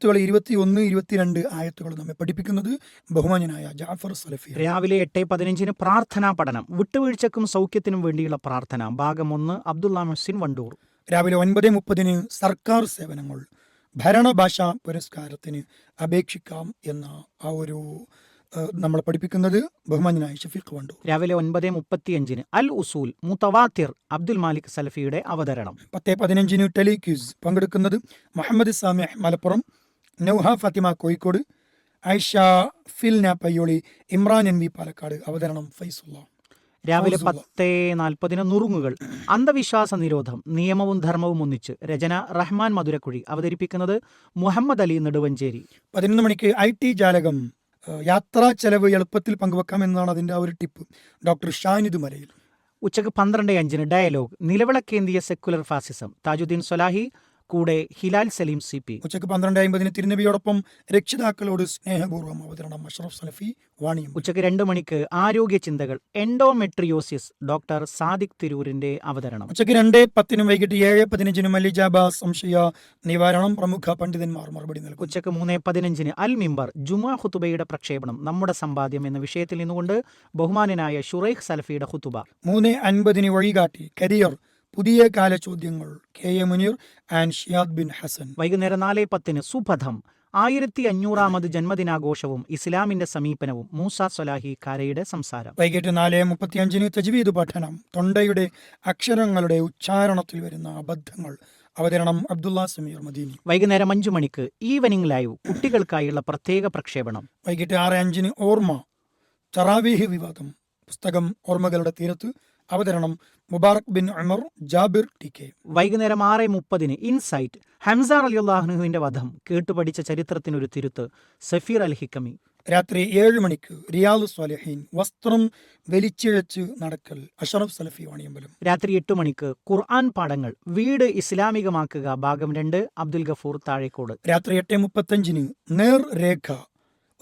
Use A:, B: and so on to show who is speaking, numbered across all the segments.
A: ആയത്തുകൾ 21, 22 ആയത്തുകൾ നമ്മെ പഠിപ്പിക്കുന്നത് ബഹുമാന്യനായ ജാഫർ സലഫി.
B: രാവിലെ 8:15 പ്രാർത്ഥനാ പഠനം. വിട്ടുവീഴ്ചക്കും സൗഖ്യത്തിനും വേണ്ടിയുള്ള പ്രാർത്ഥന. ഭാഗം 1. അബ്ദുള്ള മുഹ്സിൻ വണ്ടൂർ.
A: രാവിലെ 9:30 സർക്കാർ സേവനങ്ങൾ, ഭരണഭാഷാ പുരസ്കാരത്തിന് അപേക്ഷിക്കാം എന്ന ആ ഒരു നമ്മൾ പഠിപ്പിക്കുന്നത് ബഹുമാന്യനായ ഷഫീഖ് വണ്ടൂർ.
B: രാവിലെ 9:35 അൽ ഉസൂൽ മുതവാത്തിർ അബ്ദുൽ മാലിക് സലഫിയുടെ അവതരണം.
A: 10:15 ടെലിക്യൂസ്. പങ്കെടുക്കുന്നത് മുഹമ്മദ് സാമിഹ് മലപ്പുറം, നൗഹ ഫാത്തിമ കോഴിക്കോട്, ഐഷ ഫിൽന പയ്യോളി, ഇമ്രാൻ എൻ വി പാലക്കാട്. അവതരണം ഫൈസുള്ള.
B: രാവിലെ 10:40 നുറുങ്ങുകൾ. അന്ധവിശ്വാസ നിരോധം, നിയമവും ധർമ്മവും ഒന്നിച്ച്. രചന റഹ്മാൻ മധുരക്കുഴി. അവതരിപ്പിക്കുന്നത് മുഹമ്മദ് അലി നെടുവഞ്ചേരി.
A: 11 മണിക്ക് IT ജാലകം, യാത്രാ ചെലവ് എളുപ്പത്തിൽ പങ്കുവെക്കാം എന്നാണ് അതിൻ്റെ ആ ഒരു ടിപ്പ്. ഡോക്ടർ ഷാനിദ് മലയിൽ.
B: ഉച്ചക്ക് 12:05 ഡയലോഗ്, നിലവിളക്കേന്തിയ സെക്കുലർ ഫാസിസം. താജുദ്ദീൻ സ്വലാഹി, കൂടെ ഹിലാൽ സലീം CP.
A: ഉച്ചക്ക് 12:50 തിരുനബിയോടൊപ്പം രക്ഷിതാക്കളോട് സ്നേഹപൂർവ്വം. അവതരണം അഷ്റഫ് സലഫി വാണിയം.
B: ഉച്ചക്ക് 2 മണിക്ക് ആരോഗ്യ ചിന്തകൾ, എൻഡോമെട്രിയോസിസ്. ഡോക്ടർ സാദിഖ് തിരൂരിന്റെ അവതരണം.
A: ഉച്ചക്ക് 2:10 വൈകിട്ട് 7:15 മല്ലിജാബ സംശയ നിവാരണം. പ്രമുഖ പണ്ഡിതന്മാർ മറുപടി നൽകും.
B: ഉച്ചക്ക് 3:15 അൽ മിമ്പർ, ജുമാ ഖുതുബയുടെ പ്രക്ഷേപണം. നമ്മുടെ സമ്പാദ്യം എന്ന വിഷയത്തിൽ നിന്നുകൊണ്ട് ബഹുമാനനായ ഷുറൈഖ് സലഫിയുടെ ഖുതുബ.
A: 3:50 വഴികാട്ടി, കരിയർ, പുതിയ കാല ചോദ്യങ്ങൾ. KA Muneer and Shiyad bin Hasan.
B: വൈകുന്നേരം 4:10 സുബധം, 1500ാമത് ജന്മദിനാഘോഷവും ഇസ്ലാമിന്റെ സമീപനവും. മൂസ സ്വലാഹി കാരയുടെ സംസാരം.
A: വൈകിട്ട് 4:35 തജ്വീദ് പഠനം, തൊണ്ടയുടെ അക്ഷരങ്ങളുടെ ഉച്ചാരണത്തിൽ വരുന്ന അബദ്ധങ്ങൾ. അവതരണം അബ്ദുള്ള സമീർ മദീനി.
B: വൈകുന്നേരം 5 മണിക്ക് ഈവനിംഗ് ലൈവ്, കുട്ടികൾക്കായുള്ള പ്രത്യേക പ്രക്ഷേപണം.
A: വൈകിട്ട് 6:05 ഓർമ്മ, തറാവീഹ് വിവാദം. പുസ്തകം ഓർമ്മകളുടെ തീരത്ത്. അവതരണം മുബാറക് ബിൻ ഉമർ, ജാബിർ TK.
B: വൈകുന്നേരം 6:30 ഇൻസൈറ്റ്, ഹംസ റളിയല്ലാഹുവിന്റെ വധം, കേട്ടുപഠിച്ച ചരിത്രത്തിനൊരു തിരുത്ത്. സഫീർ അൽ ഹിക്കമി.
A: രാത്രി 7 മണിക്ക് റിയാദ് സ്വാലിഹീൻ, വസ്ത്രം വലിച്ചിഴച്ച് നടക്കൽ. അഷറഫ് സലഫി വാണിയമ്പലം.
B: രാത്രി 8 മണിക്ക് ഖുർആൻ പാഠങ്ങൾ, വീട് ഇസ്ലാമികമാക്കുക. ഭാഗം 2. അബ്ദുൽ ഗഫൂർ താഴേക്കോട്.
A: രാത്രി 8:35 നേർരേഖ,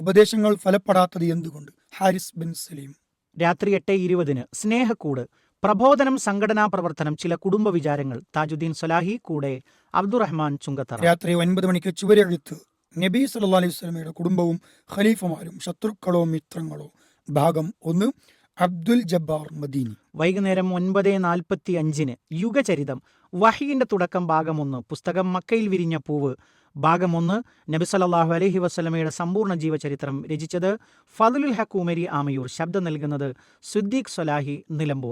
A: ഉപദേശങ്ങൾ ഫലപ്പെടാത്തത് എന്തുകൊണ്ട്. ഹാരിസ് ബിൻ സലീം.
B: രാത്രി 8:20 സ്നേഹക്കൂട്, പ്രബോധനം, സംഘടനാ പ്രവർത്തനം, ചില കുടുംബ വിചാരങ്ങൾ. താജുദ്ദീൻ സ്വലാഹി, കൂടെ അബ്ദുറഹ്മാൻ ചുങ്കത്തറ.
A: രാത്രി 9 മണിക്ക് ചുവരെഴുത്ത്, നബി സല്ലല്ലാഹു അലൈഹി വസല്ലമയുടെ കുടുംബവും ഖലീഫമാരും, ശത്രുക്കളോ മിത്രങ്ങളോ. ഭാഗം 1. അബ്ദുൽ ജബ്ബാർ മദീനി.
B: വൈകുന്നേരം 9:45 യുഗചരിതം, വഹിയിന്റെ തുടക്കം. ഭാഗം 1. പുസ്തകം മക്കയിൽ വിരിഞ്ഞ പൂവ്. ഭാഗം 1. നബി സല്ലല്ലാഹു അലൈഹി വസല്ലമയുടെ സമ്പൂർണ്ണ ജീവചരിത്രം. രചിച്ചത് ഫദ്ലുൽ ഹക്ക് ഉമരി ആമയൂർ. ശബ്ദം നൽകുന്നത് സിദ്ദീഖ് സ്വലാഹി നിലമ്പൂർ.